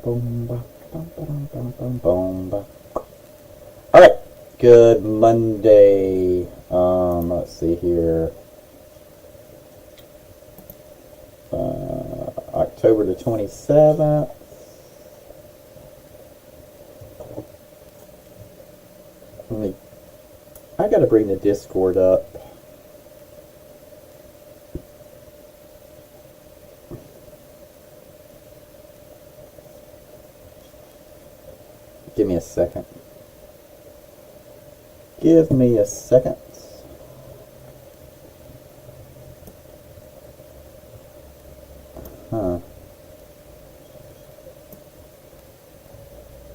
Alright, good Monday. Let's see here. October the 27th. I gotta bring the Discord up. Give me a second. Give me a second.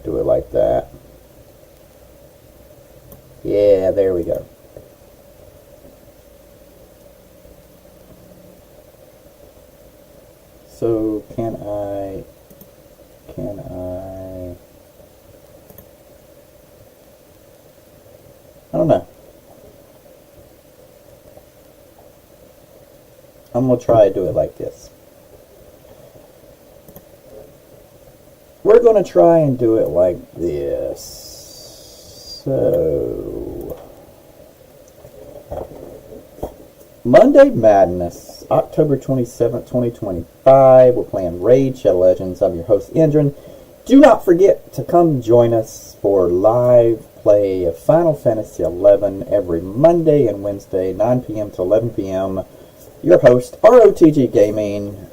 Do it like that. Yeah, there we go. So can I don't know. I'm gonna try to do it like this. We're gonna try and do it like this. So Monday Madness, October 27th, 2025. We're playing Raid Shadow Legends. I'm your host, Endrin. Do not forget to come join us for live play of Final Fantasy XI every Monday and Wednesday, 9 p.m. to 11 p.m. Your host, ROTG Gaming.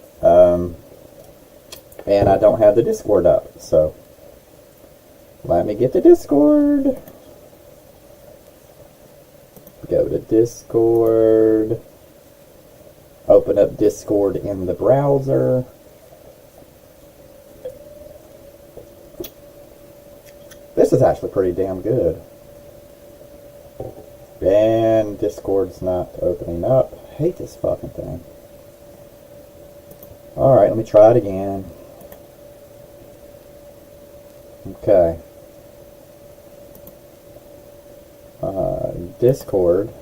And I don't have the Discord up, so let me get the Discord. Go to Discord. Open up Discord in the browser. This is actually pretty damn good. And Discord's not opening up. I hate this fucking thing. Alright, let me try it again. Okay. Discord.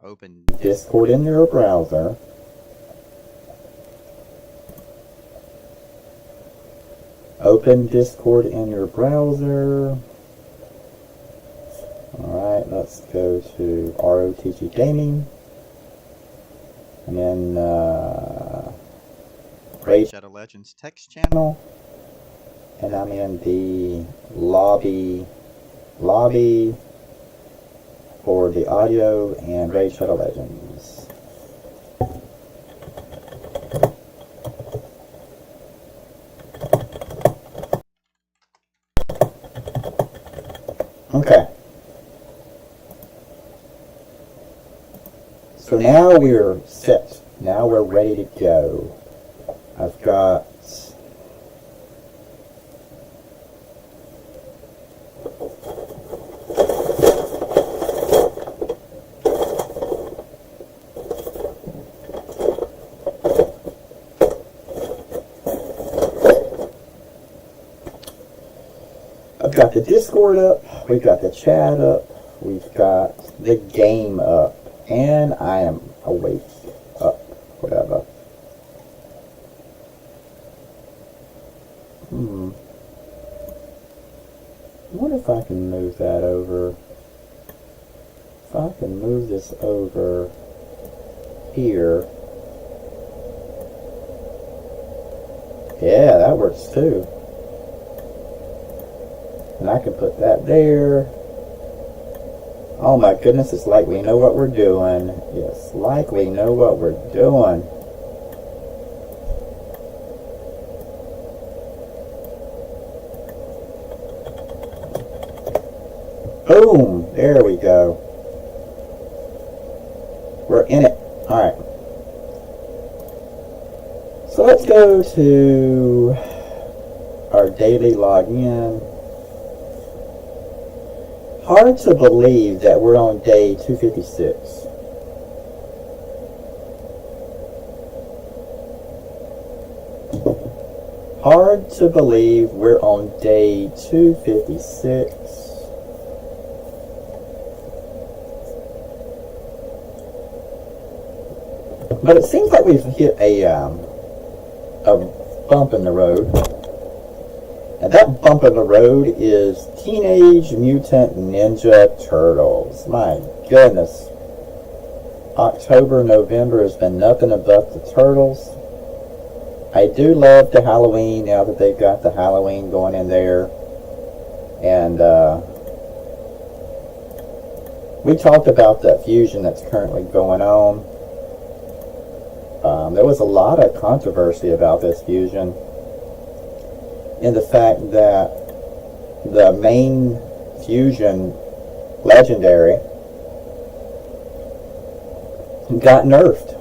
Open Discord in your browser. Open Discord in your browser. Alright, let's go to ROTG Gaming. And then Raid Shadow Legends text channel. And I'm in the lobby for the audio and Raid Shadow Legends. Okay. So now we're set. Now we're ready to go. I've got the Discord up, we've got the chat up, we've got the game up, and I am awake up, whatever. What if I can move that over? If I can move this over here. Yeah, that works too. And I can put that there. Oh my goodness, it's like we know what we're doing. Yes, like we know what we're doing. Boom! There we go. We're in it. Alright. So let's go to our daily login. Hard to believe that we're on day 256. Hard to believe we're on day 256. But it seems like we've hit a bump in the road. And that bump in the road is Teenage Mutant Ninja Turtles. My goodness. October, November has been nothing but the Turtles. I do love the Halloween now that they've got the Halloween going in there. And we talked about that fusion that's currently going on. There was a lot of controversy about this fusion, in the fact that the main fusion, Legendary, got nerfed.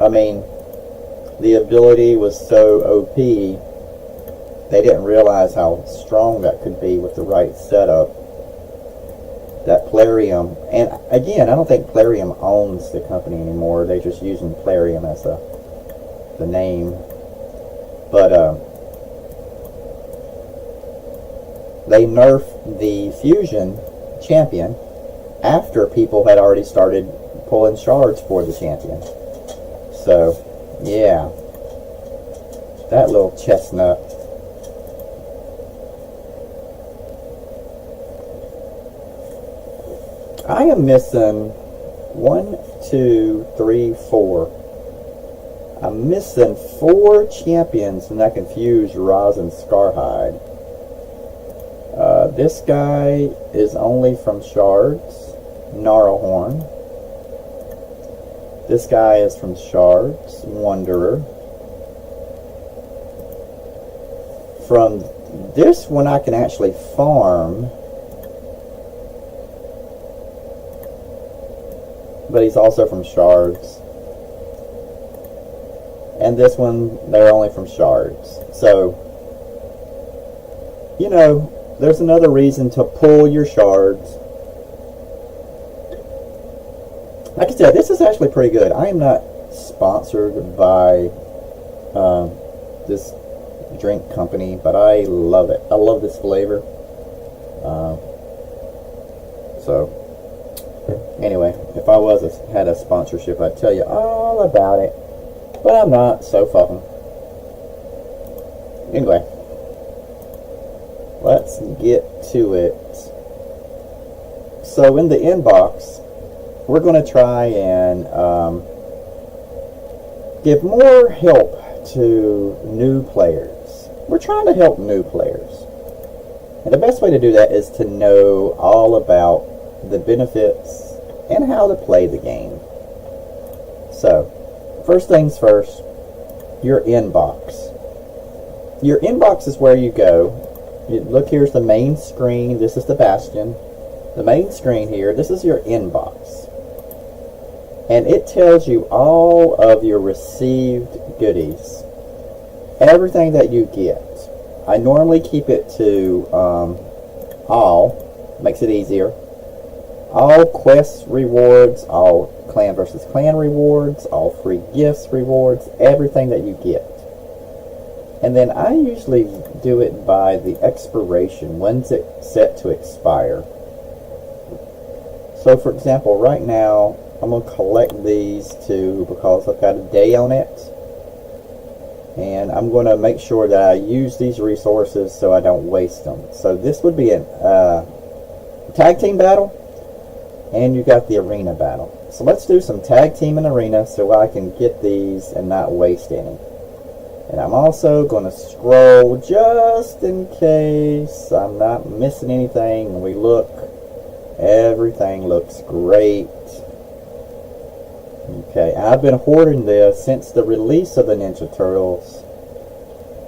I mean, the ability was so OP, they didn't realize how strong that could be with the right setup. That Plarium, and again, I don't think Plarium owns the company anymore. They're just using Plarium as the name. But they nerfed the Fusion champion after people had already started pulling shards for the champion. So, yeah. That little chestnut. I am missing 1, 2, 3, 4. I'm missing 4 champions, and I can fuse Roz and Scarhide. This guy is only from shards. Gnarlhorn. This guy is from shards. Wanderer. From this one I can actually farm, but he's also from shards. And this one, they're only from shards. So, you know, there's another reason to pull your shards. Like I said, this is actually pretty good. I am not sponsored by this drink company, but I love it. I love this flavor. So, anyway, if I had a sponsorship, I'd tell you all about it. But I'm not, so fucking. Anyway, let's get to it. So in the inbox, we're going to try and give more help to new players. We're trying to help new players. And the best way to do that is to know all about the benefits and how to play the game. So, first things first, your inbox. Your inbox is where you go. Look, here's the main screen. This is the Bastion. The main screen here, this is your inbox. And it tells you all of your received goodies. Everything that you get. I normally keep it to all. Makes it easier. All quest rewards, all clan versus clan rewards, all free gifts rewards, everything that you get. And then I usually do it by the expiration. When's it set to expire? So for example, right now, I'm going to collect these two because I've got a day on it. And I'm going to make sure that I use these resources so I don't waste them. So this would be a tag team battle. And you got the arena battle. So let's do some tag team and arena so I can get these and not waste any. And I'm also going to scroll just in case I'm not missing anything. And we look, everything looks great. Okay, I've been hoarding this since the release of the Ninja Turtles.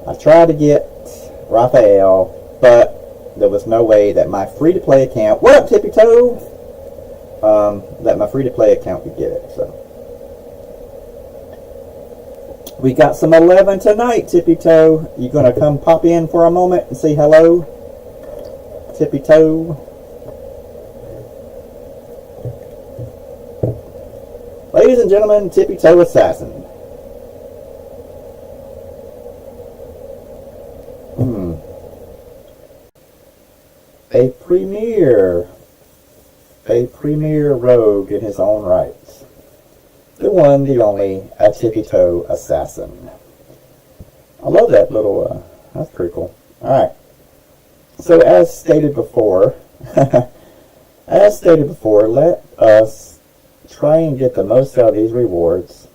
I tried to get Raphael, but there was no way that my free-to-play account, what up, Tippy Toe? That my free-to-play account could get it. So we got some 11 tonight, Tippy Toe. You gonna come pop in for a moment and say hello, Tippy Toe? Ladies and gentlemen, Tippy Toe Assassin. A premier rogue in his own right. The one, the only, a Tippy Toe Assassin. I love that little, that's pretty cool. Alright. So as stated before, let us try and get the most out of these rewards.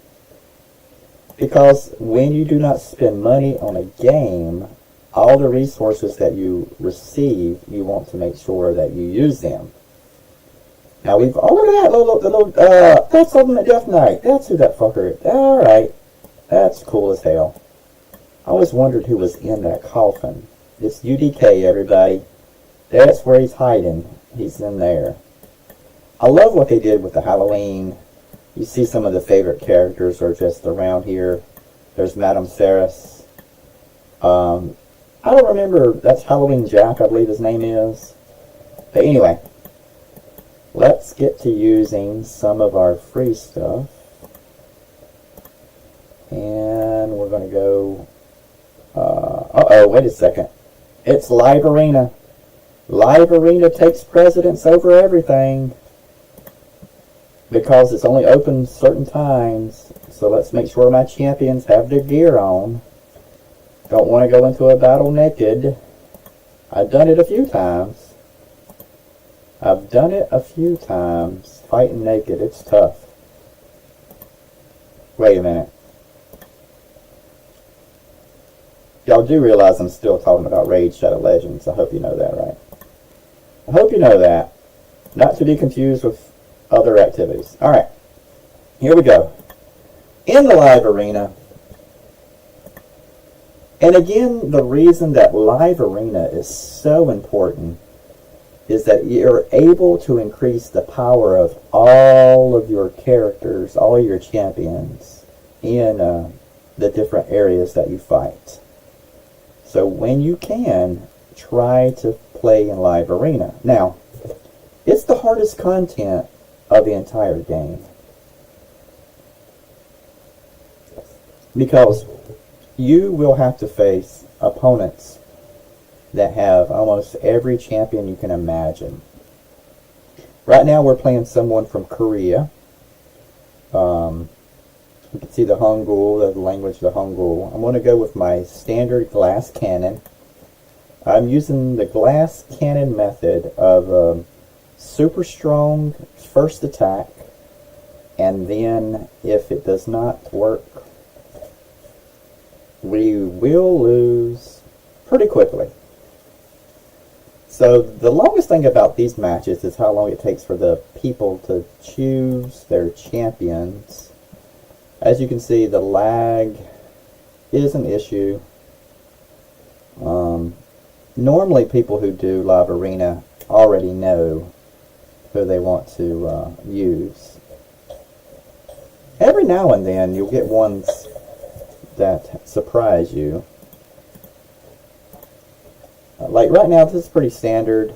Because when you do not spend money on a game, all the resources that you receive, you want to make sure that you use them. Now we've, oh look at that, that's Ultimate Death Knight. That's who that fucker is. Alright. That's cool as hell. I always wondered who was in that coffin. It's UDK, everybody. That's where he's hiding. He's in there. I love what they did with the Halloween. You see some of the favorite characters are just around here. There's Madame Saris. I don't remember. That's Halloween Jack, I believe his name is. But anyway, let's get to using some of our free stuff. And we're going to go... uh-oh, wait a second. It's Live Arena. Live Arena takes precedence over everything. Because it's only open certain times. So let's make sure my champions have their gear on. Don't want to go into a battle naked. I've done it a few times. Fighting naked, it's tough. Wait a minute. Y'all do realize I'm still talking about Raid Shadow Legends. I hope you know that, right? I hope you know that. Not to be confused with other activities. Alright. Here we go. In the Live Arena. And again, the reason that Live Arena is so important is that you're able to increase the power of all of your characters, all your champions, in the different areas that you fight. So when you can, try to play in Live Arena. Now, it's the hardest content of the entire game. Because you will have to face opponents that have almost every champion you can imagine. Right now we're playing someone from Korea. You can see the Hangul, the language, the Hangul. I'm going to go with my standard glass cannon. I'm using the glass cannon method of super strong first attack, and then if it does not work, we will lose pretty quickly. So the longest thing about these matches is how long it takes for the people to choose their champions. As you can see, the lag is an issue. Normally people who do Live Arena already know who they want to use. Every now and then you'll get ones that surprise you. Like right now, this is pretty standard.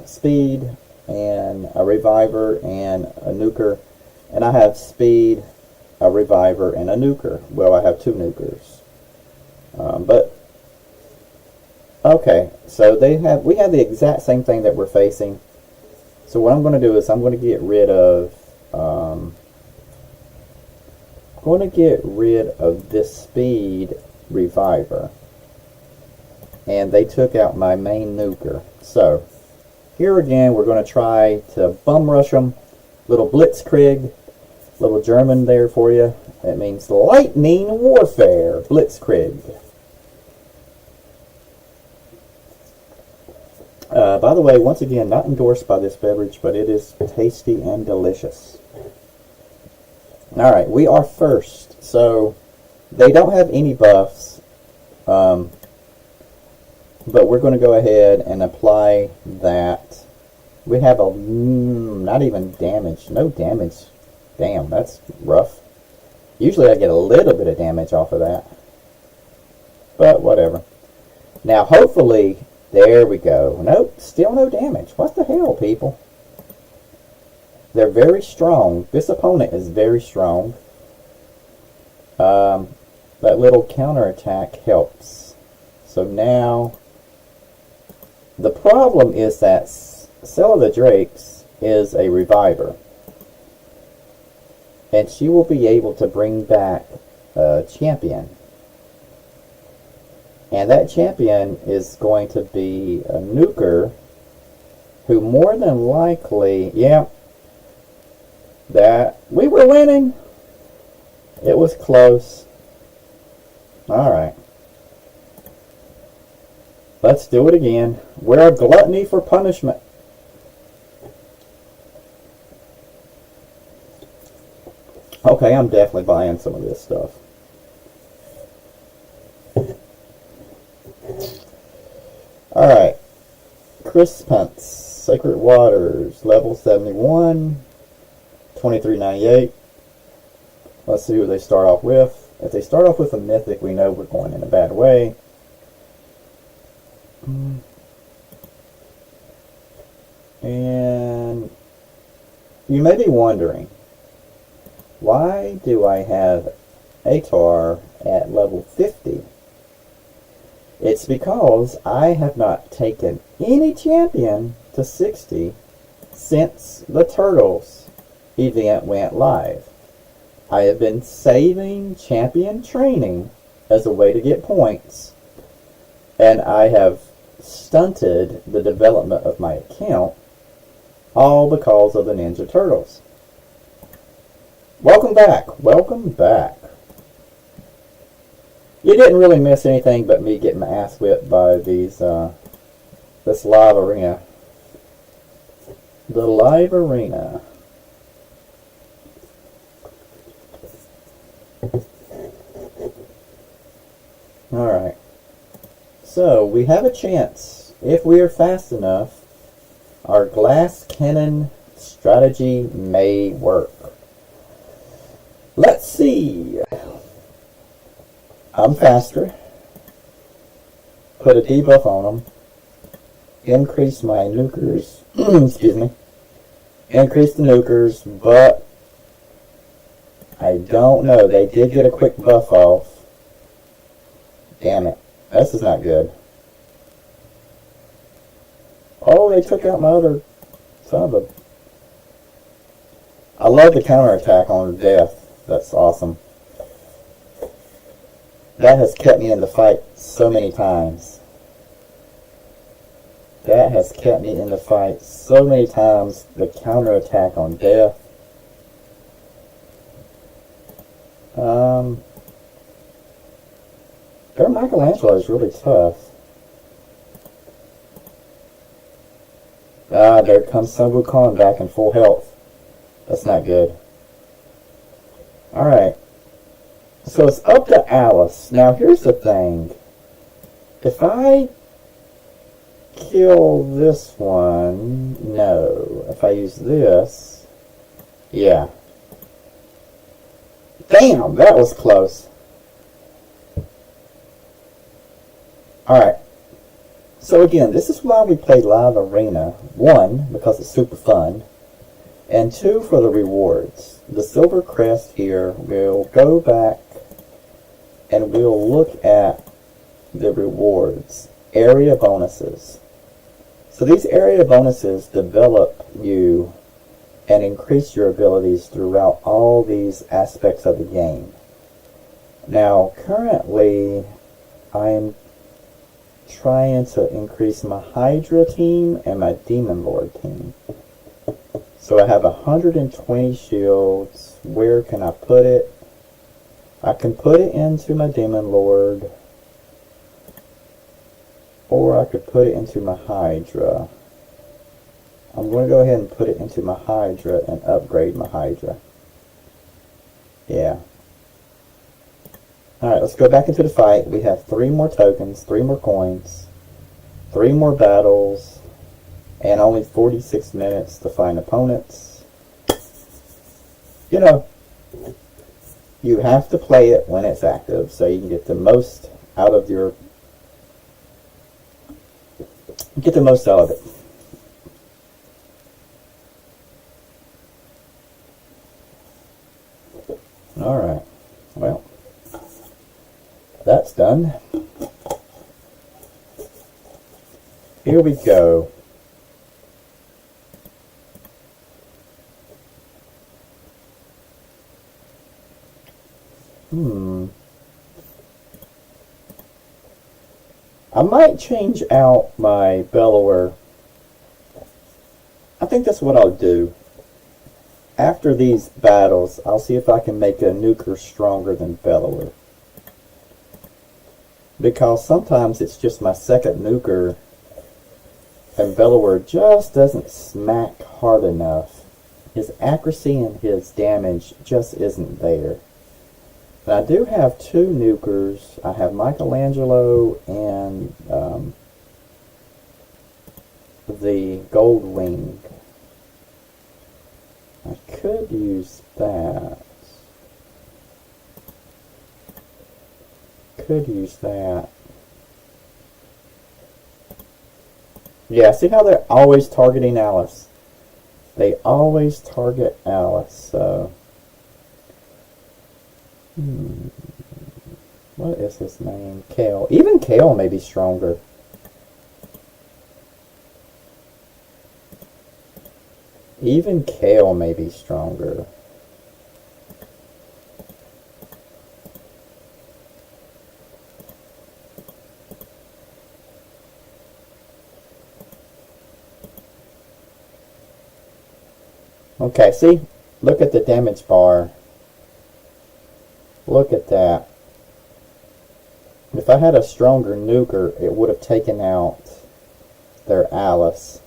Speed and a reviver and a nuker. And I have speed, a reviver, and a nuker. Well, I have two nukers. But okay, so we have the exact same thing that we're facing. So what I'm going to do is I'm going to get rid of this speed reviver. And they took out my main nuker. So here again, we're going to try to bum rush them. Little blitzkrieg, little German there for you. That means lightning warfare. Blitzkrieg. By the way, once again, not endorsed by this beverage, but it is tasty and delicious. Alright, we are first. So, they don't have any buffs. But we're going to go ahead and apply that. We have a, not even damage. No damage. Damn, that's rough. Usually I get a little bit of damage off of that. But whatever. Now, hopefully, there we go. Nope, still no damage. What the hell, people? They're very strong. This opponent is very strong. That little counterattack helps. So now, the problem is that Cella the Drakes is a reviver. And she will be able to bring back a champion. And that champion is going to be a nuker who more than likely, yeah, that we were winning. It was close. Alright. Let's do it again. We're a gluttony for punishment. Okay, I'm definitely buying some of this stuff. Alright. Chris Pence, Sacred Waters, level 71, 2398. Let's see who they start off with. If they start off with a mythic, we know we're going in a bad way. And you may be wondering, why do I have Atar at level 50? It's because I have not taken any champion to 60 since the Turtles event went live. I have been saving champion training as a way to get points, and I have stunted the development of my account, all because of the Ninja Turtles. Welcome back. Welcome back. You didn't really miss anything but me getting my ass whipped by these, this live arena. The live arena. Alright. So, we have a chance, if we are fast enough, our glass cannon strategy may work. Let's see. I'm faster. Put a debuff on them. Increase my nukers. Excuse me. Increase the nukers, but I don't know. They did get a quick buff off. Damn it. This is not good. Oh, they took out my other son of a... I love the counterattack on death. That's awesome. That has kept me in the fight so many times. That has kept me in the fight so many times. The counterattack on death. Their Michelangelo is really tough. Ah, there comes Sun Wukong back in full health. That's not good. Alright. So it's up to Alice. Now here's the thing. If I kill this one, no. If I use this, yeah. Damn, that was close. Alright. So again, this is why we play Live Arena. 1, because it's super fun. And 2, for the rewards. The silver crest here will go back and we'll look at the rewards. Area bonuses. So these area bonuses develop you and increase your abilities throughout all these aspects of the game. Now, currently, I'm trying to increase my Hydra team and my Demon Lord team. So I have 120 shields. Where can I put it? I can put it into my Demon Lord, or I could put it into my Hydra. I'm going to go ahead and put it into my Hydra and upgrade my Hydra. Yeah. Alright, let's go back into the fight. We have 3 more tokens, 3 more coins, 3 more battles, and only 46 minutes to find opponents. You know, you have to play it when it's active so you can get the most out of your... Get the most out of it. Alright. Well, that's done. Here we go. I might change out my Bellower. I think that's what I'll do. After these battles, I'll see if I can make a nuker stronger than Bellower. Because sometimes it's just my second nuker, and Bellower just doesn't smack hard enough. His accuracy and his damage just isn't there. And I do have two nukers. I have Michelangelo and the Gold Wing. I could use that. Could use that. Yeah, see how they're always targeting Alice? They always target Alice, so... What is his name? Kale. Even Kale may be stronger. Even Kale may be stronger. Okay, see? Look at the damage bar. Look at that. If I had a stronger nuker, it would have taken out their Alice.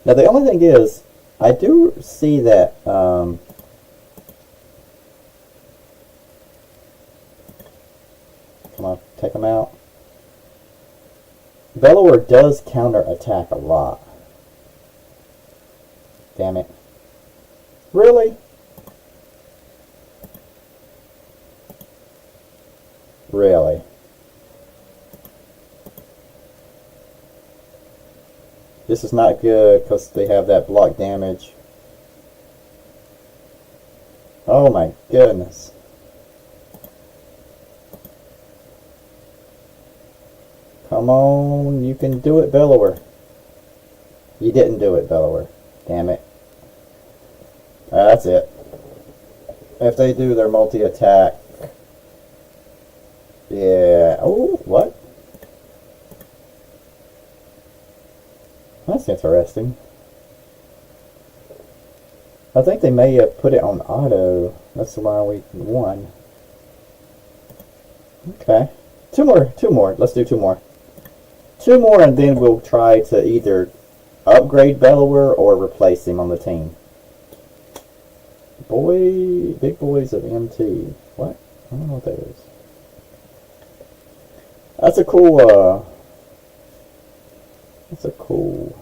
Now the only thing is, I do see that come on, take them out. Bellower does counter-attack a lot. Damn it. Really? Really? This is not good because they have that block damage. Oh my goodness. Come on, you can do it, Bellower. You didn't do it, Bellower. Damn it. That's it. If they do their multi-attack. Yeah. Oh, what? That's interesting. I think they may have put it on auto. That's why we won. Okay. Two more. Let's do two more. Two more and then we'll try to either upgrade Bellower or replace him on the team. Big boys of MT. What? I don't know what that is. That's a cool, that's a cool...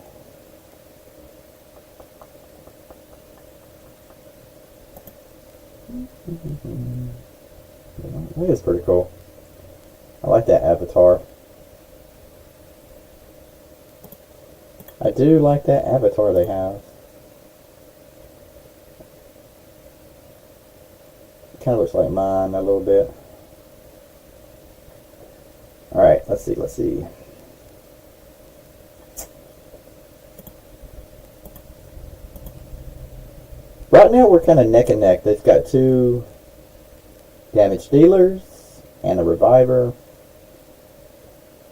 That is pretty cool. I like that avatar. I do like that avatar they have. Kind of looks like mine a little bit. Alright, let's see. Right now we're kind of neck and neck. They've got two damage dealers and a reviver.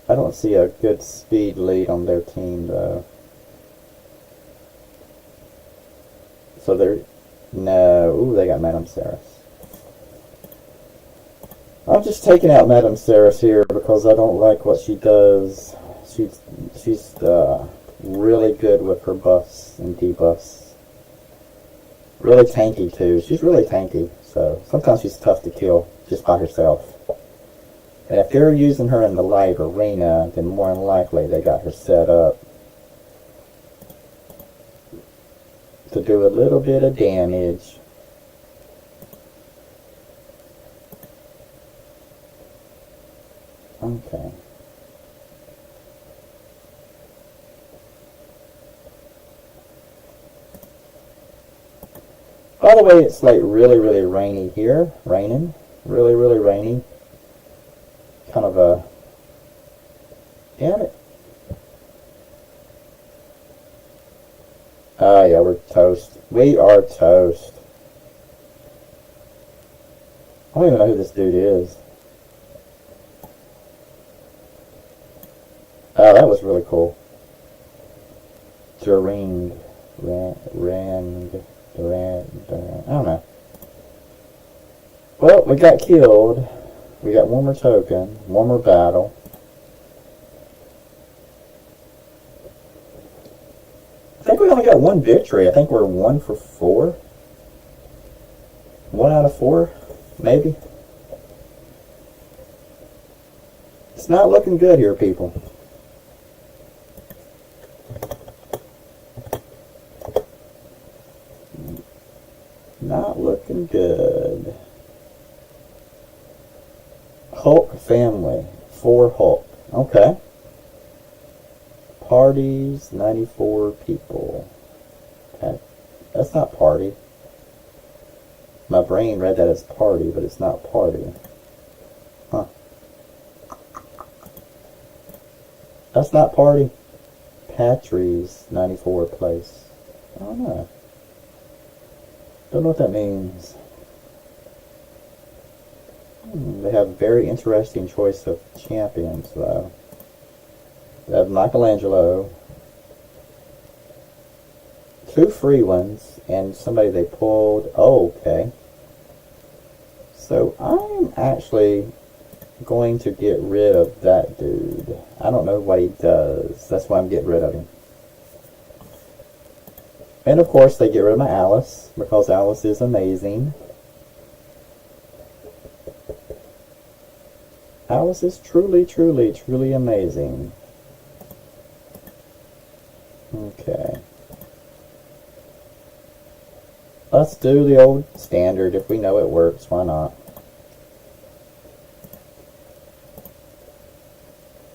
I don't see a good speed lead on their team though. So they're... No. Ooh, they got Madame Seraph. I'm just taking out Madame Seraph here because I don't like what she does. She's really good with her buffs and debuffs. Really tanky too. She's really tanky, so sometimes she's tough to kill just by herself. And if they're using her in the live arena, then more than likely they got her set up to do a little bit of damage. Okay. By the way, it's like really rainy here. Raining. Really rainy. Kind of a... Damn it. Oh yeah, we're toast. We are toast. I don't even know who this dude is. Oh, that was really cool. Durang. I don't know. Well, we got killed. We got one more token. One more battle. I think we only got one victory. I think we're 1 for 4. 1 out of 4, maybe. It's not looking good here, people. Not looking good. Hulk family. 4 Hulk. Okay. Parties, 94 people. Okay. That's not party. My brain read that as party, but it's not party. Huh. That's not party. Patries, 94 place. I don't know. Don't know what that means. They have very interesting choice of champions, though. They have Michelangelo. 2 free ones, and somebody they pulled. Oh, okay. So I'm actually going to get rid of that dude. I don't know what he does. That's why I'm getting rid of him. And of course they get rid of my Alice, because Alice is amazing. Alice is truly, truly, truly amazing. Okay. Let's do the old standard. If we know it works, why not?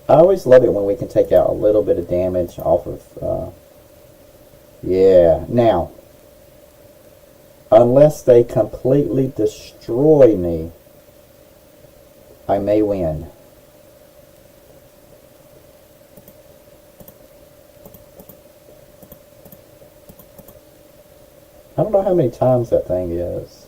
I always love it when we can take out a little bit of damage off of... yeah. Now, unless they completely destroy me, I may win. I don't know how many times that thing is.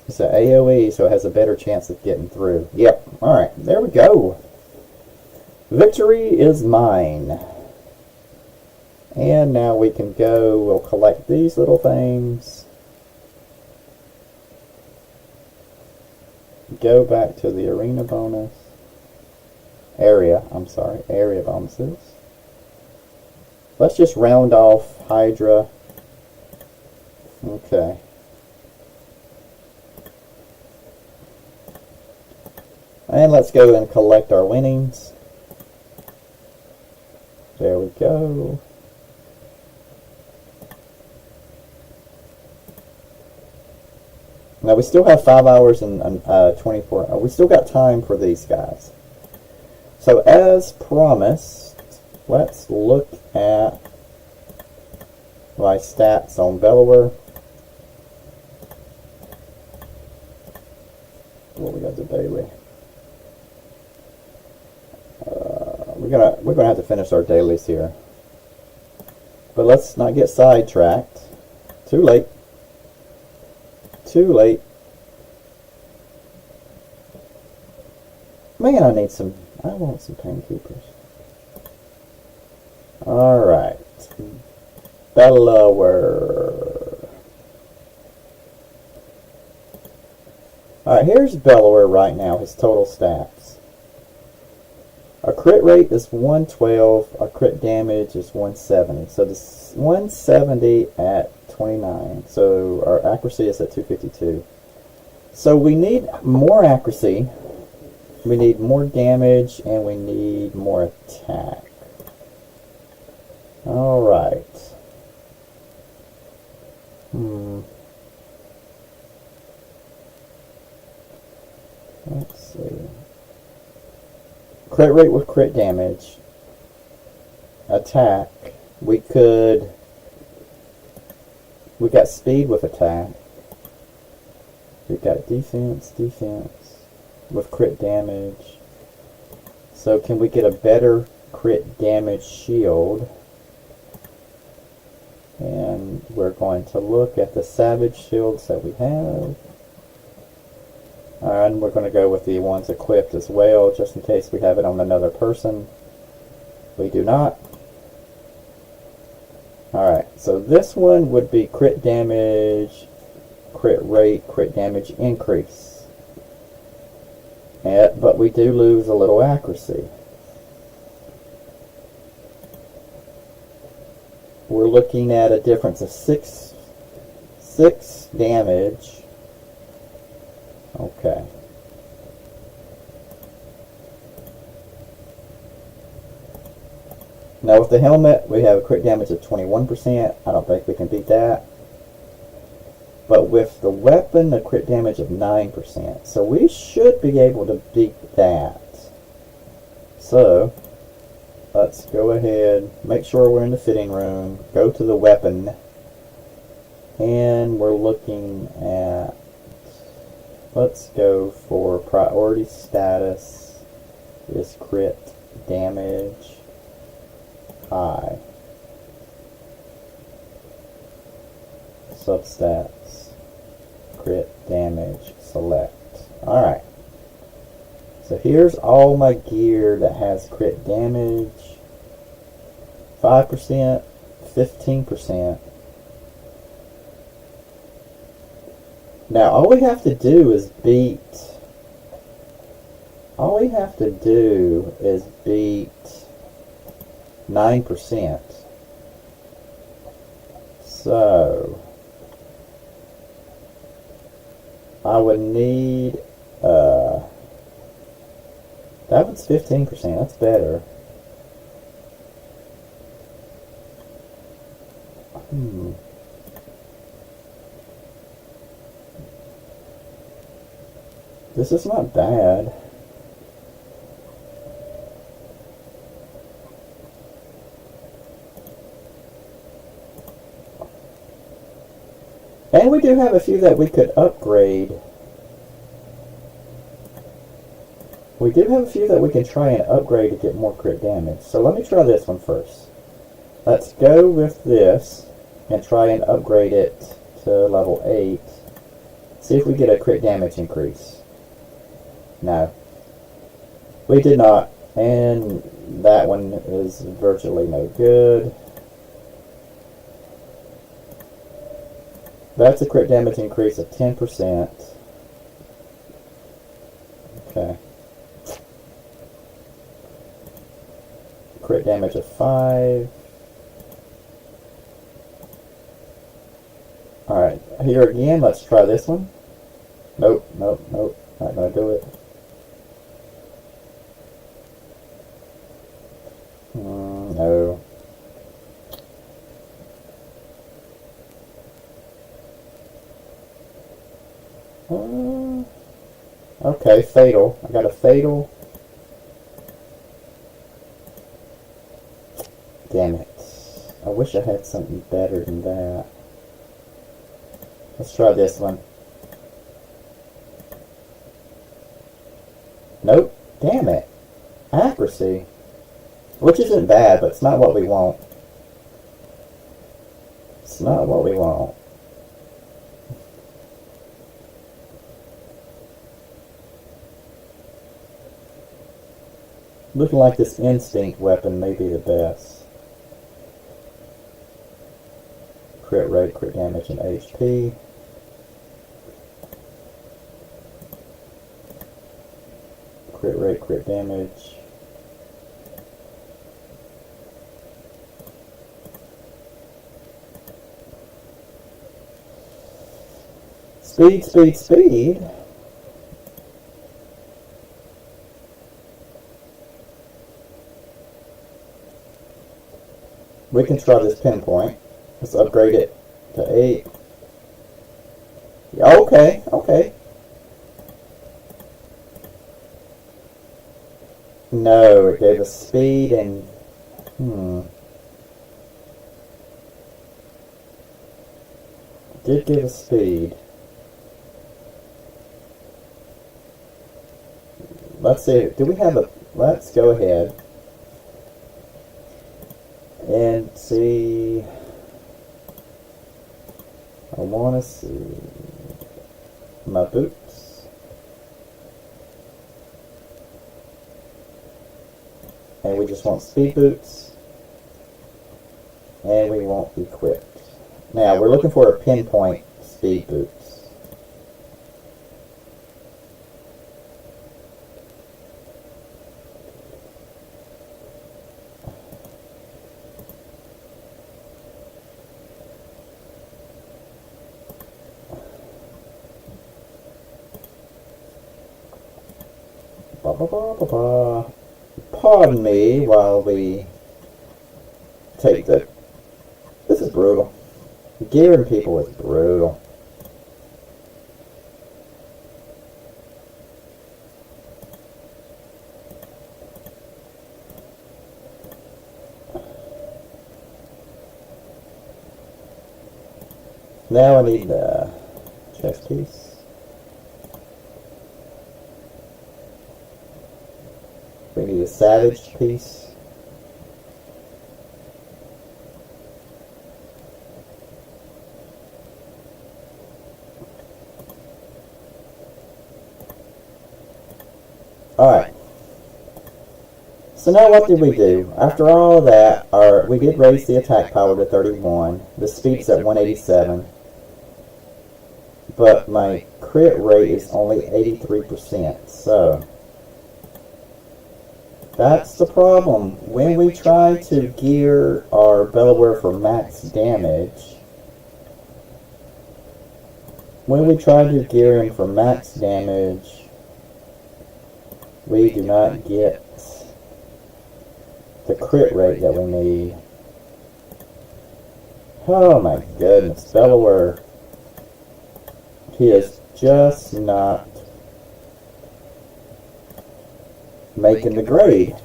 It's an AoE, so it has a better chance of getting through. Yep. Alright, there we go. Victory is mine. And now we can go, we'll collect these little things. Go back to the arena bonus. Area bonuses. Let's just round off Hydra. Okay. And let's go and collect our winnings. There we go. Now we still have 5 hours and 24. We still got time for these guys. So as promised, let's look at my stats on Bellower. What we got the daily? We're gonna have to finish our dailies here, but let's not get sidetracked. Too late. Too late. Man, I want some Painkeepers. Alright. Bellower. Alright, here's Bellower right now, his total stats. Our crit rate is 112, our crit damage is 170. So this 170 at 29. So our accuracy is at 252. So we need more accuracy. We need more damage, and we need more attack. Alright. Let's see. Crit rate with crit damage. Attack. We got speed with attack. We got defense with crit damage. So can we get a better crit damage shield? And we're going to look at the savage shields that we have. And we're going to go with the ones equipped as well, just in case we have it on another person. We do not. Alright, so this one would be crit damage, crit rate, crit damage increase. But we do lose a little accuracy. We're looking at a difference of 6 damage. Okay. Now with the helmet, we have a crit damage of 21%. I don't think we can beat that. But with the weapon, a crit damage of 9%. So we should be able to beat that. So, let's go ahead, make sure we're in the fitting room, go to the weapon, and we're looking at, let's go for priority status is crit damage high. Substats, crit damage, select. Alright. So here's all my gear that has crit damage. 5%, 15%. Now all we have to do is beat 9%. So I would need that one's 15%, that's better. This is not bad. And we do have a few that we could upgrade. We do have a few that we can try and upgrade to get more crit damage. So let me try this one first. Let's go with this and try and upgrade it to level 8. See if we get a crit damage increase. No. We did not. And that one is virtually no good. That's a crit damage increase of 10%. Okay. Crit damage of 5. Alright, here again, let's try this one. Nope, nope, nope. Not gonna do it. No. Okay, fatal. I got a fatal. Damn it. I wish I had something better than that. Let's try this one. Nope. Damn it. Accuracy. Which isn't bad, but it's not what we want. It's not what we want. Looking like this instinct weapon may be the best. Crit rate, crit damage, and HP. Crit rate, crit damage. Speed, speed, speed. We can try this pinpoint. Let's upgrade it to 8. Yeah, okay, okay. No, it gave us speed and... It did give us speed. Let's see, do we have a... Let's go ahead and see. I want to see my boots. And we just want speed boots. And we want equipped. Now, we're looking for a pinpoint speed boots. Ba, ba, ba, ba, ba. Pardon me while we take the... This is brutal. Gearing people is brutal. Now I need the chest piece. We need a savage piece. Alright. So now what did we do? After all of that, we did raise the attack power to 31. The speed's at 187. But my crit rate is only 83%. So that's the problem. When we try to gear our Belaware for max damage, we do not get the crit rate that we need. Oh my goodness, Belaware, he is just not making the grade.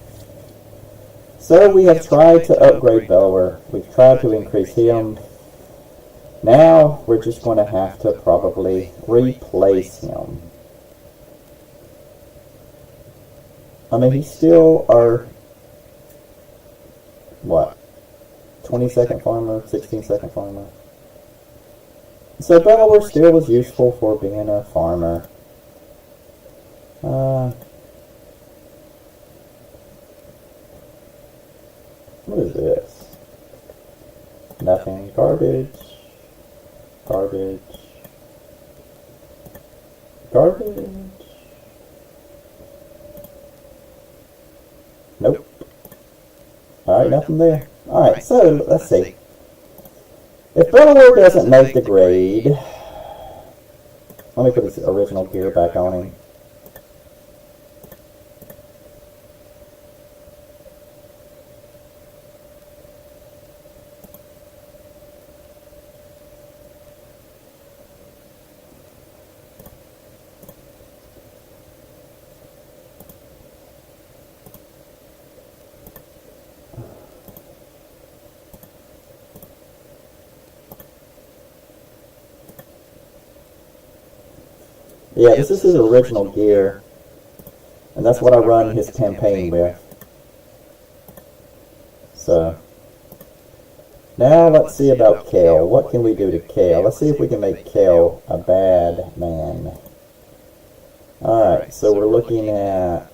So we have tried to upgrade Belaware. We've tried to increase him. Now we're just going to have to probably replace him. I mean, he's still our, what, 22nd farmer, 16-second farmer. So Belaware still was useful for being a farmer. What is this? Nothing. Garbage. Garbage. Garbage. Nope. Alright, nothing there. Alright, so let's see. If Belaware doesn't make the grade, let me put his original gear back on him. Yeah, this is his original gear, and that's what I run his campaign with. So, now let's see about Kale. What can we do to Kale? Let's see if we can make Kale a bad man. Alright, so we're looking at...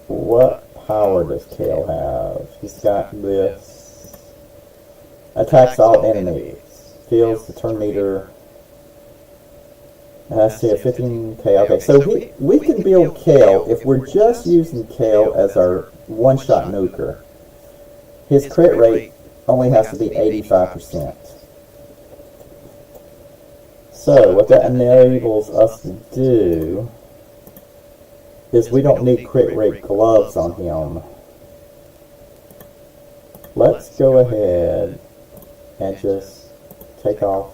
What power does Kale have? He's got this. Attacks all enemies. Feels the turn meter. Has to have 15k. Okay, so we can build Kale if we're just using Kale as our one-shot nuker. His crit rate only has to be 85%. So what that enables us to do is we don't need crit rate gloves on him. Let's go ahead and just take off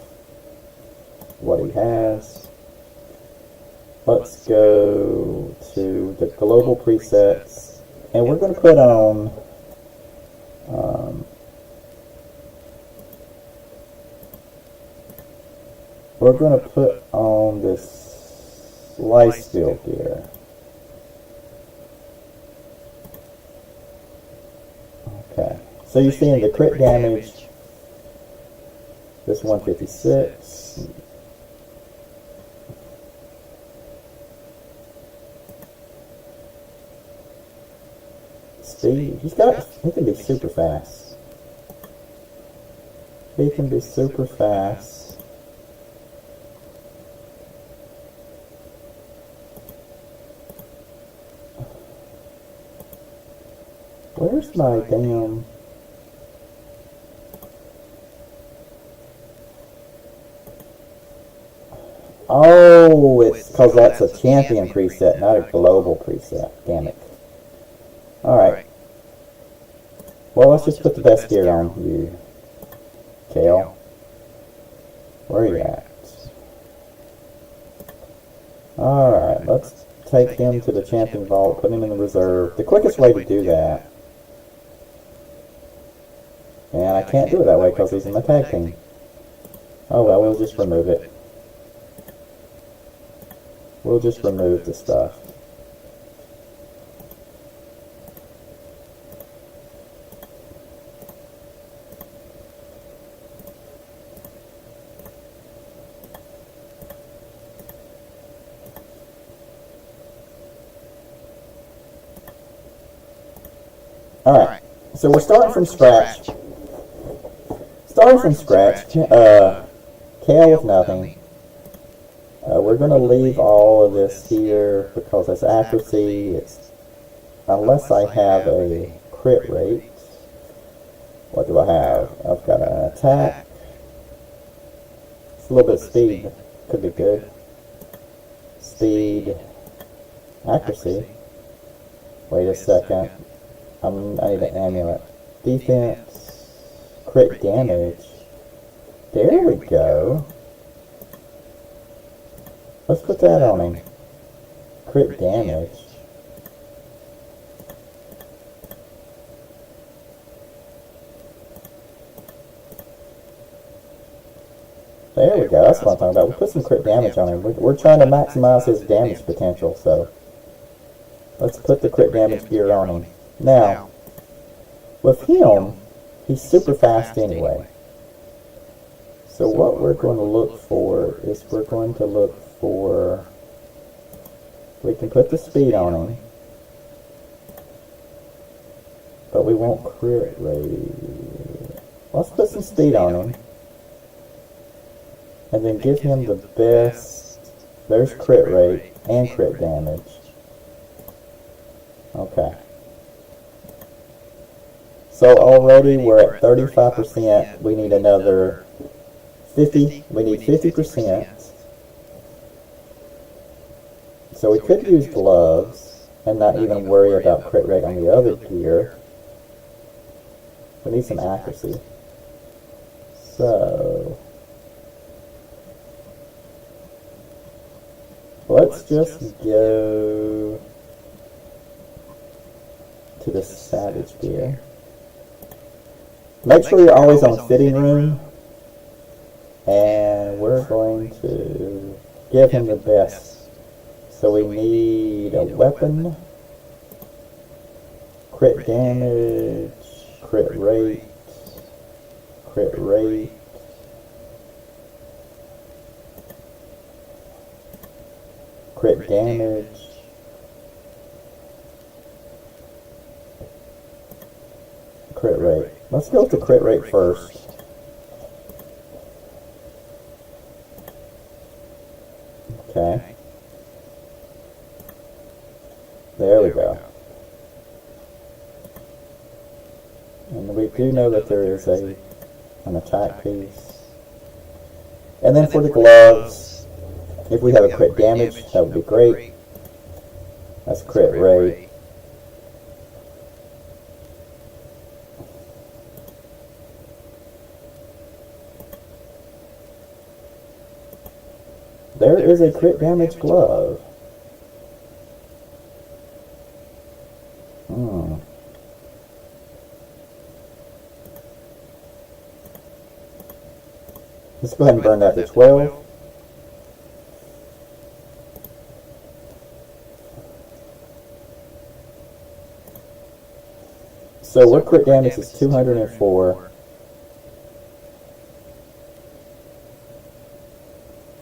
what he has. Let's go to the global presets, and we're going to put on this lifesteal gear. Okay, so you're seeing the crit damage. This 156. speed. He can be super fast. He can be super fast. Where's my damn... Oh, it's because that's a champion preset, not a global preset. Damn it. Alright. Well, let's just put the best gear on you, Kale. Where are you at? Alright, let's take him to the champion vault, put him in the reserve. The quickest way to do that. And I can't do it that way because he's in the tag team. Oh well, we'll just remove it. We'll just remove the stuff. Alright, so we're starting from scratch. Starting from scratch. Kale with nothing. We're going to leave all of this here because it's accuracy. It's unless I have a crit rate. What do I have? I've got an attack. It's a little bit of speed. Could be good. Speed. Accuracy. Wait a second. I need an amulet. Defense. Crit damage. There we go. Let's put that on him. Crit damage. There we go. That's what I'm talking about. We'll put some crit damage on him. We're trying to maximize his damage potential, so let's put the crit damage gear on him. Now, with him, he's super fast anyway. So what we're going to look for is we're going to look for... We can put the speed on him, but we won't crit rate. Let's put some speed on him, and then give him the best... There's crit rate and crit damage. Okay. So already we're at 35%. We need another 50. We need 50%. So we could use gloves and not even worry about crit rate on the other gear. We need some accuracy. So let's just go to the Savage gear. Make sure you're always on fitting room, and we're going to give him the best. So we need a weapon, crit damage, crit rate, crit rate, crit damage, crit rate. Let's go with the crit rate first. Okay. There we go. And we do know that there is an attack piece. And then for the gloves, if we have a crit damage, that would be great. That's crit rate. There is a crit damage glove. Let's go ahead and burn that to 12. So what crit damage is 204.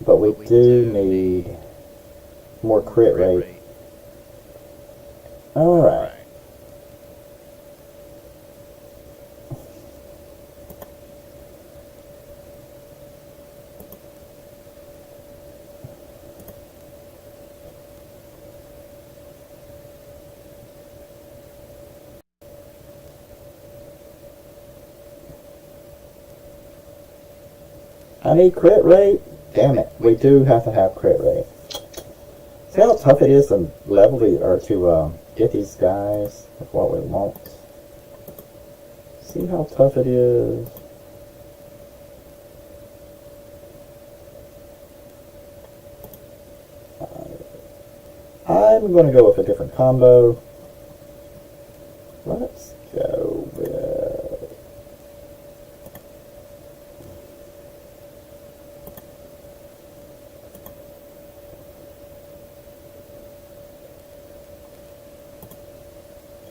But we do need more crit rate. Alright. I need crit rate. Damn it, we do have to have crit rate. See how tough it is to level or to get these guys with what we want. See how tough it is. I'm going to go with a different combo. Let's go with...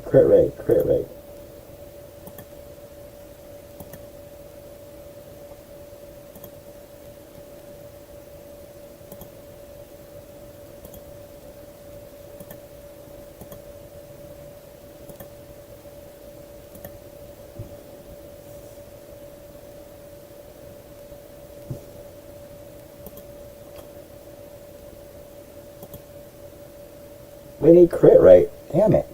Crit rate, crit rate. We need crit rate. Damn it.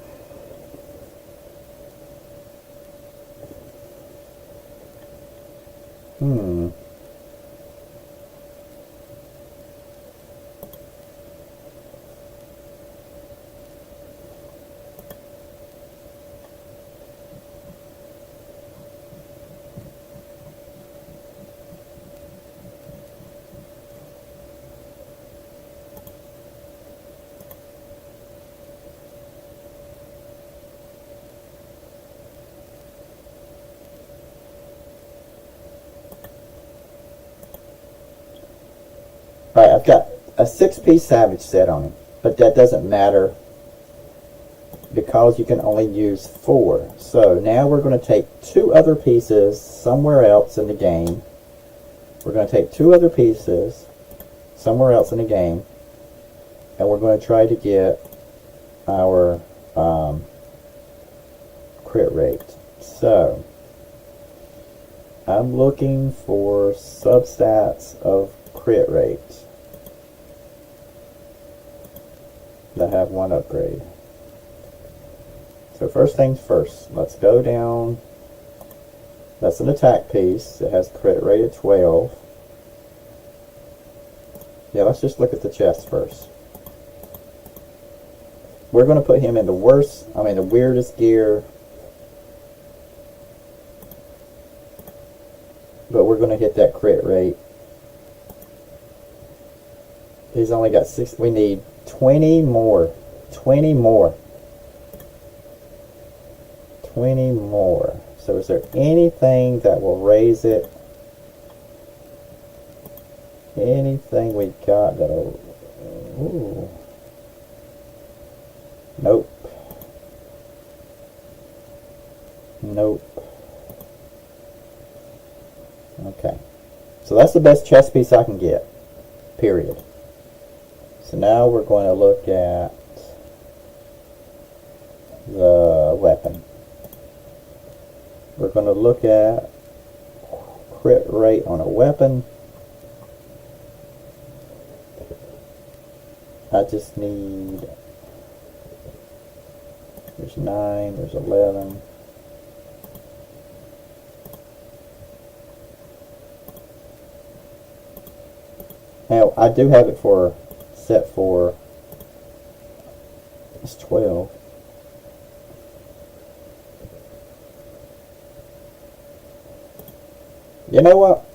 Alright, I've got a 6-piece Savage set on him, but that doesn't matter because you can only use 4. So now we're going to take 2 other pieces somewhere else in the game. We're going to take 2 other pieces somewhere else in the game, and we're going to try to get our crit rate. So I'm looking for substats of crit rate that have 1 upgrade. So first things first, let's go down. That's an attack piece. It has crit rate of 12. Yeah, let's just look at the chest first. We're going to put him in the the weirdest gear. But we're going to hit that crit rate. He's only got 6. We need 20 more. 20 more. 20 more. So is there anything that will raise it? Anything we got that'll... Ooh. Nope. Nope. Okay. So that's the best chest piece I can get. Period. So now we're going to look at the weapon. We're going to look at crit rate on a weapon. I just need... There's 9, there's 11. Now, I do have it for set for... It's 12. You know what?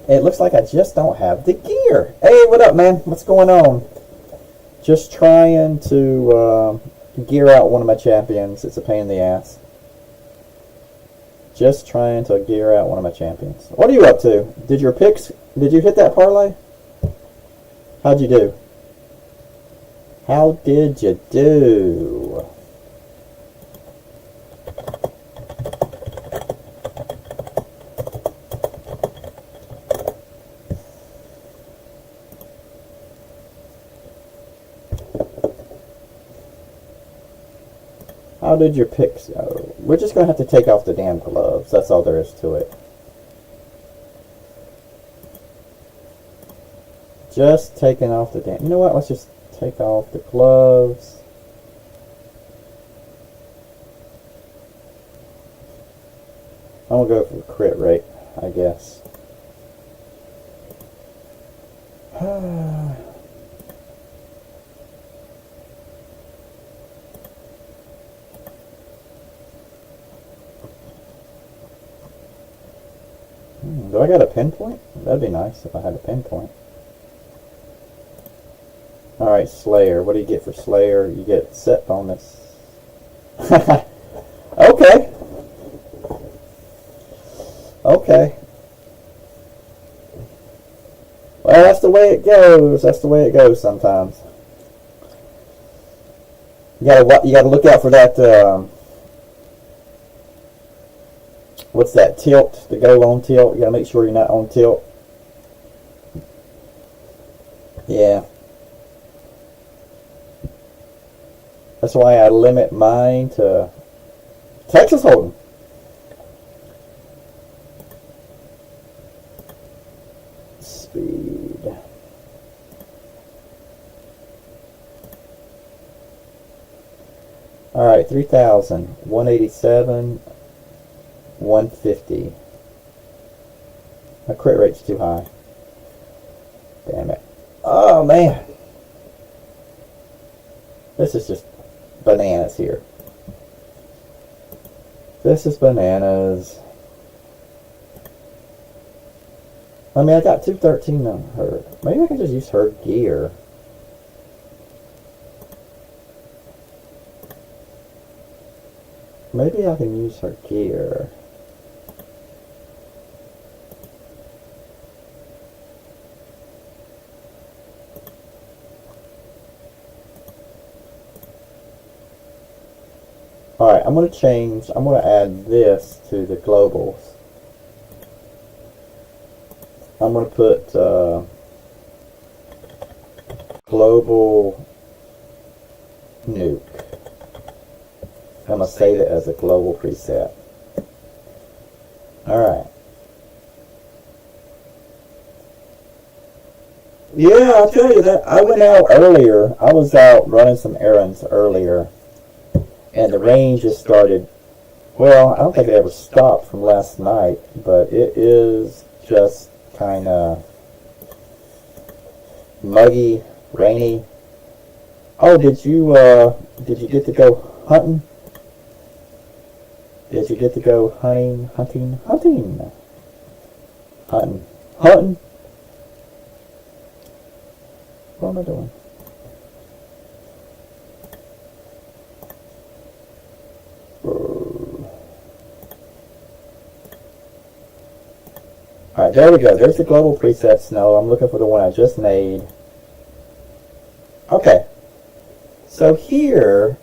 It looks like I just don't have the gear. Hey, what up, man? What's going on? Just trying to gear out one of my champions. It's a pain in the ass. Just trying to gear out one of my champions. What are you up to? Did your picks... Did you hit that parlay? How'd you do? How did you do? How did your picks go? We're just going to have to take off the damn gloves. That's all there is to it. Just taking off the damn... You know what? Let's just take off the gloves. I'm going to go for crit rate, I guess. Do I got a pinpoint? That'd be nice if I had a pinpoint. Alright, Slayer. What do you get for Slayer? You get set bonus. Okay. Okay. Well, that's the way it goes. That's the way it goes sometimes. You gotta look out for that, what's that, tilt, to go on tilt. You gotta make sure you're not on tilt. Yeah. That's why I limit mine to Texas Hold'em. Speed. Alright, 3,000. 187. 150. My crit rate's too high. Damn it. Oh, man. This is just bananas here. This is bananas. I mean, I got 213 on her. Maybe I can just use her gear. Maybe I can use her gear. Alright, I'm going to add this to the globals. I'm going to put global nuke. I'm going to save it as a global preset. Alright. Yeah, I'll tell you that. I went out earlier. I was out running some errands earlier. And the rain just started, well, I don't think it ever stopped from last night, but it is just kind of muggy, rainy. Oh, did you get to go hunting? Did you get to go hunting? What am I doing? Alright, there we go. There's the global presets. No, I'm looking for the one I just made. Okay. So here,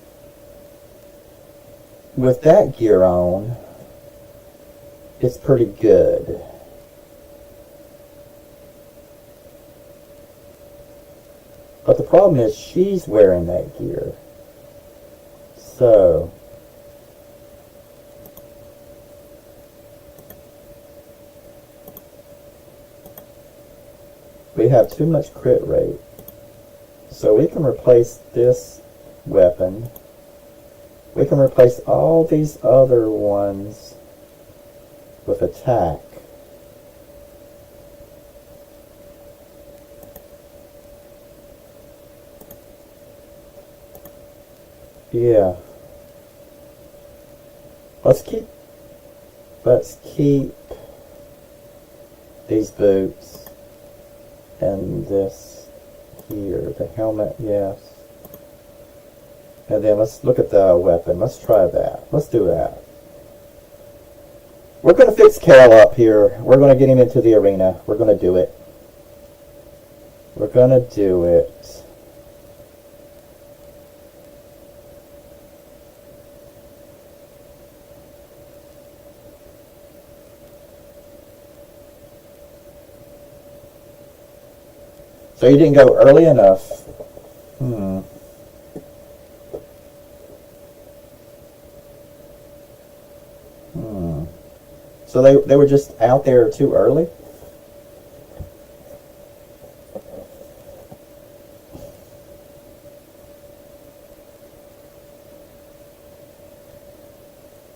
with that gear on, it's pretty good. But the problem is she's wearing that gear. So we have too much crit rate. So we can replace this weapon. We can replace all these other ones with attack. Yeah. Let's keep these boots. And this here, the helmet, yes. And then let's look at the weapon. Let's try that. Let's do that. We're going to fix Cal up here. We're going to get him into the arena. We're going to do it. We're going to do it. So you didn't go early enough. So they were just out there too early?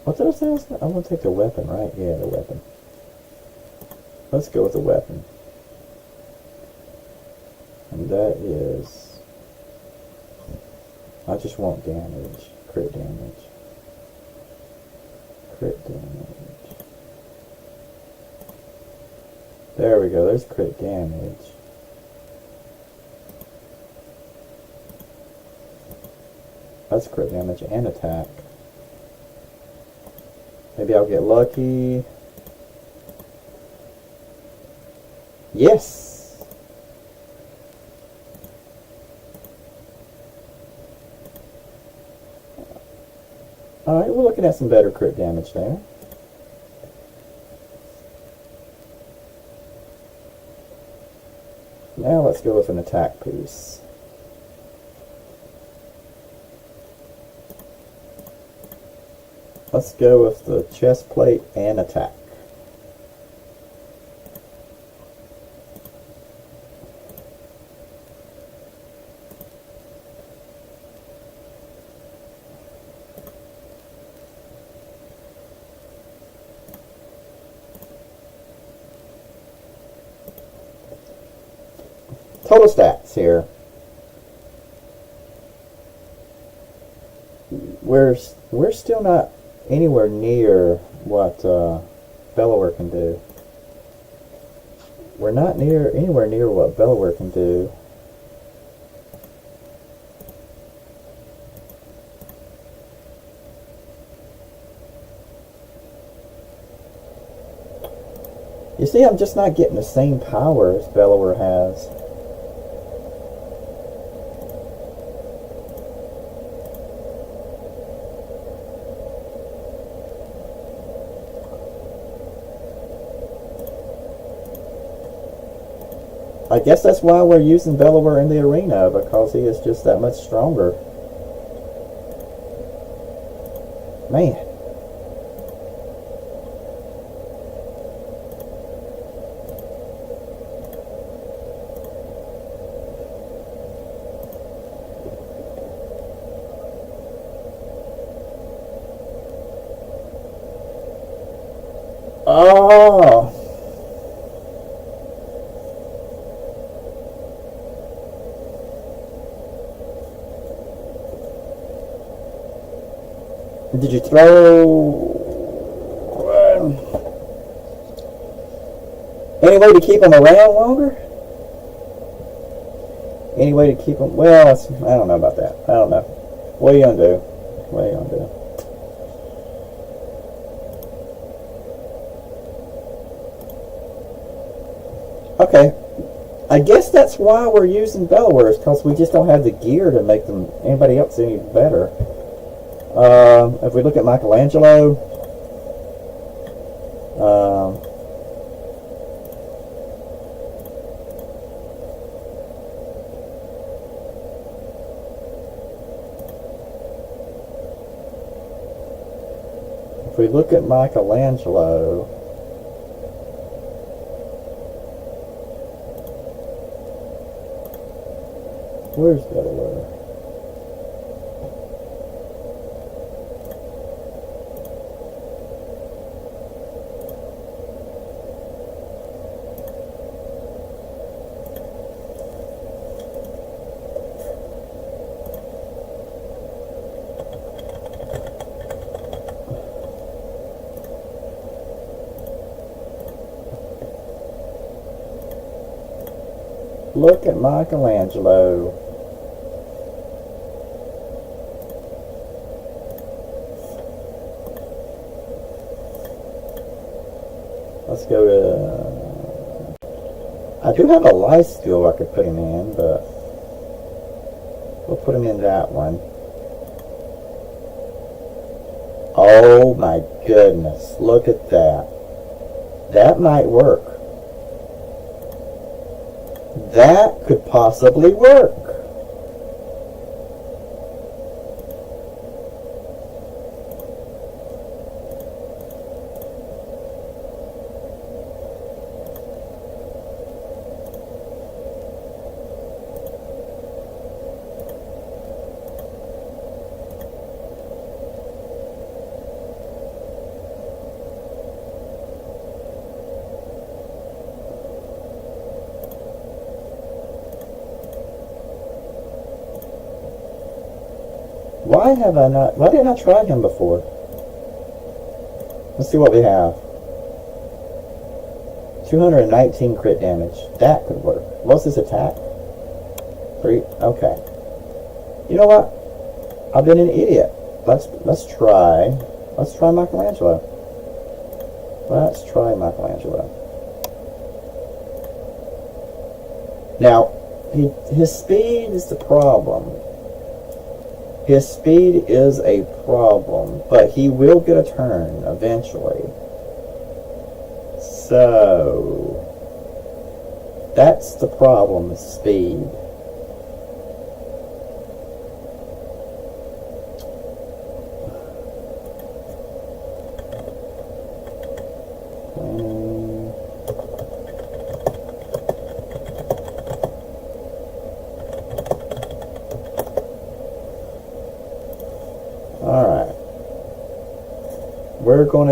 What did I say? I want to take the weapon, right? Yeah, the weapon. Let's go with the weapon. And that is... I just want damage. Crit damage. Crit damage. There we go. There's crit damage. That's crit damage and attack. Maybe I'll get lucky. Yes! Alright, we're looking at some better crit damage there. Now let's go with an attack piece. Let's go with the chest plate and attack. Total stats here. We're still not anywhere near what Bellower can do. We're not anywhere near what Bellower can do. You see, I'm just not getting the same power as Bellower has. I guess that's why we're using Bellower in the arena, because he is just that much stronger. Man. Oh. Did you throw... any way to keep them around longer? Any way to keep them... well, I don't know about that. I don't know. What are you going to do? What are you going to do? Okay. I guess that's why we're using Bellower, is because we just don't have the gear to make them anybody else any better. If we look at Michelangelo, if we look at Michelangelo, where's Bellower? Look at Michelangelo. Let's go to... I do have a life skill I could put him in, but we'll put him in that one. Oh my goodness, look at that. That might work. That could possibly work. Why have I not... Why didn't I try him before? Let's see what we have. 219 crit damage. That could work. What's his attack? 3. Okay. You know what? I've been an idiot. Let's try. Let's try Michelangelo. Let's try Michelangelo. Now, his speed is the problem. His speed is a problem, but he will get a turn eventually. So, that's the problem, is speed. Alright. We're going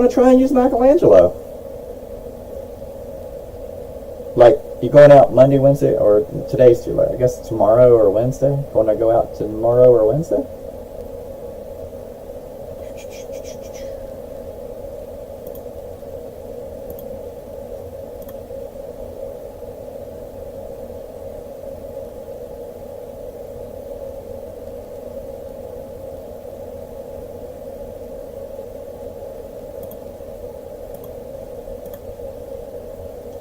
to try and use Michelangelo. Like, you going out Monday, Wednesday, or today's too late. I guess tomorrow or Wednesday? Going to go out tomorrow or Wednesday?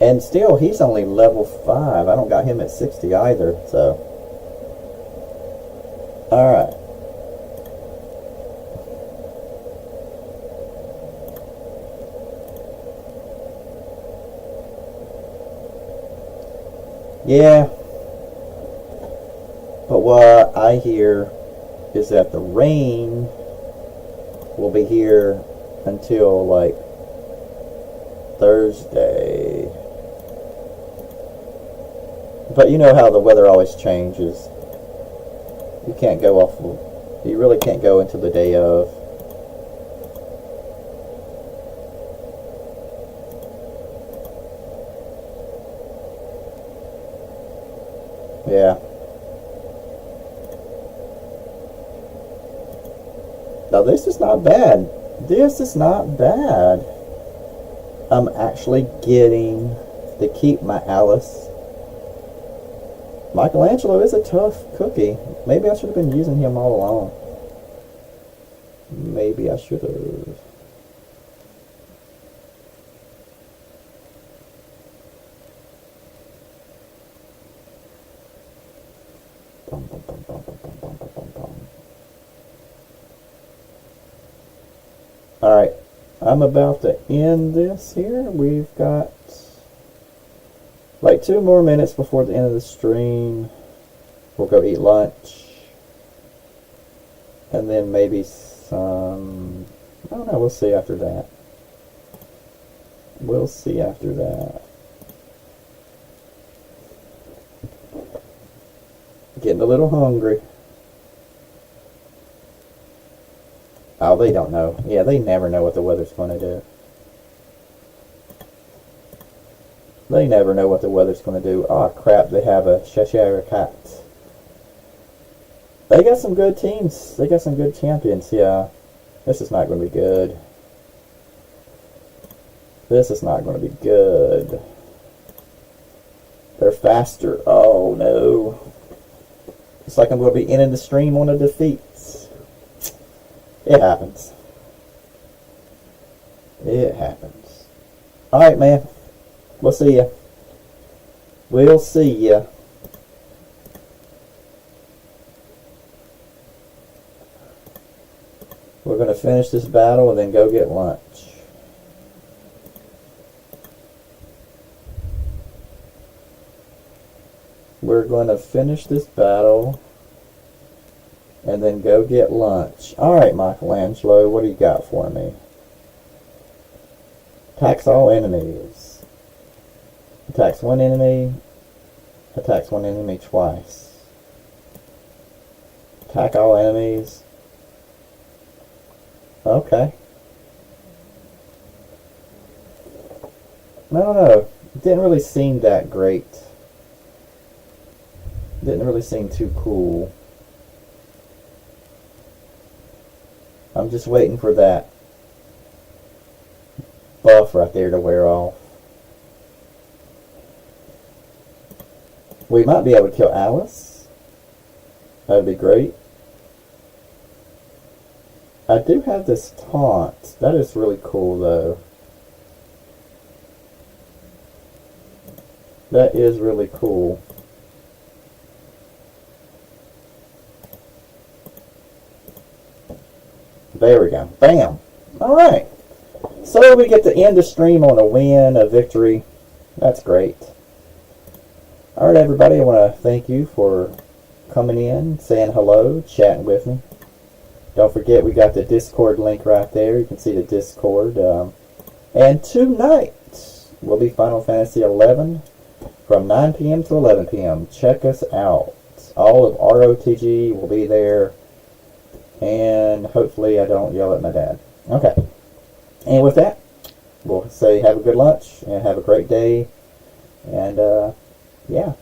And still, he's only level 5. I don't got him at 60 either, so. Alright. Yeah. But what I hear is that the rain will be here until, like, Thursday. But you know how the weather always changes. You can't go off of, you really can't go into the day of. Yeah. Now this is not bad. This is not bad. I'm actually getting to keep my Alice. Michelangelo is a tough cookie. Maybe I should have been using him all along. Maybe I should have. Alright, I'm about to end this here. We've got like 2 more minutes before the end of the stream. We'll go eat lunch. And then maybe some... I don't know, we'll see after that. We'll see after that. Getting a little hungry. Oh, they don't know. Yeah, they never know what the weather's going to do. They never know what the weather's going to do. Oh crap, they have a Cheshire Cat. They got some good teams. They got some good champions, yeah. This is not going to be good. This is not going to be good. They're faster. Oh no. It's like I'm going to be ending the stream on a defeat. It happens. It happens. Alright, man. We'll see ya. We'll see ya. We're going to finish this battle and then go get lunch. We're going to finish this battle and then go get lunch. Alright, Michelangelo, what do you got for me? Attacks all enemies. Attacks one enemy. Attacks one enemy twice. Attack all enemies. Okay. I don't know. It didn't really seem that great. Didn't really seem too cool. I'm just waiting for that buff right there to wear off. We might be able to kill Alice. That'd be great. I do have this taunt. That is really cool, though. That is really cool. There we go. Bam! Alright. So we get to end the stream on a win, a victory. That's great. Alright, everybody. I want to thank you for coming in, saying hello, chatting with me. Don't forget, we got the Discord link right there. You can see the Discord. And tonight will be Final Fantasy XI from 9 p.m. to 11 p.m. Check us out. All of ROTG will be there. And hopefully I don't yell at my dad. Okay. And with that, we'll say have a good lunch and have a great day. And, yeah.